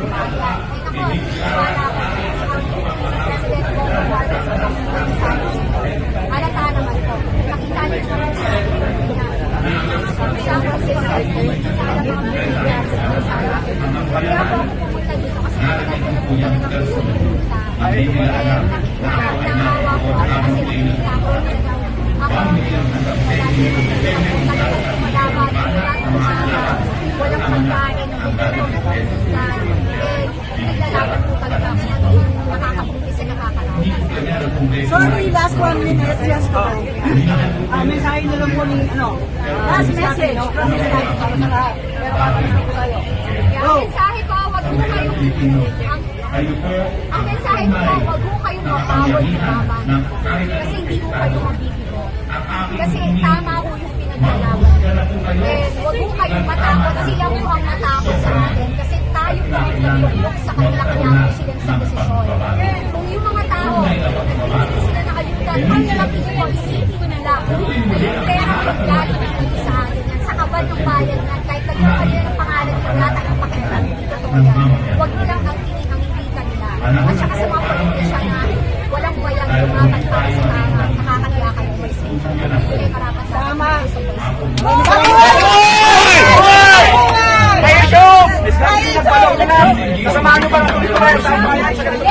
ng bayan. Ito po, wala ko ang President Bongbong Marcos sa halata naman po. Nakita niyo naman sa siya ang consistent sa alam mga media. Kaya po ako pumunta dito kasi matagal ko na po talagang gusto pumunta. Nakawa ko ako kasi nakikita ko talagang ako malaman walang pagkain ng naglalaban po talaga ako nakakapumpis sa nakakalaman. Sorry, last 1 minute just to mensahe na lang po ni last message from the side para sa lahat. Pero kakalimutan po tayo. Ang mensahe ko, wag mo kayong ang mensahe ko, wag mo kayong mapawag ni Mama kasi hindi mo kayo mabibigo. Kasi tama ko yung pinaglalaban. And wag mo kayong matakot. Sila mo ang matakot sa atin kasi tayo po ang naglulok sa kanilang kinakusilan sa desisyon. Kung yung mga tao, hindi sila nakayutan, ang lang inyong isipin nila na yung pera galing dito sa atin yan, sa kaban ng bayan yan, kahit nagpapalila ng pangalan yung lahat ng pakialam dito yan. Huwag nyo lang ang hinihangin nila. At saka sa mga politisya na walang bayang lumaban para sa tama, nakakaya kayo sa station. Hindi kayo karapat sa tama. Kayo, show! Discount sa palo ka na! Kasama nyo ba ang tuloy sa bayan sa ganito?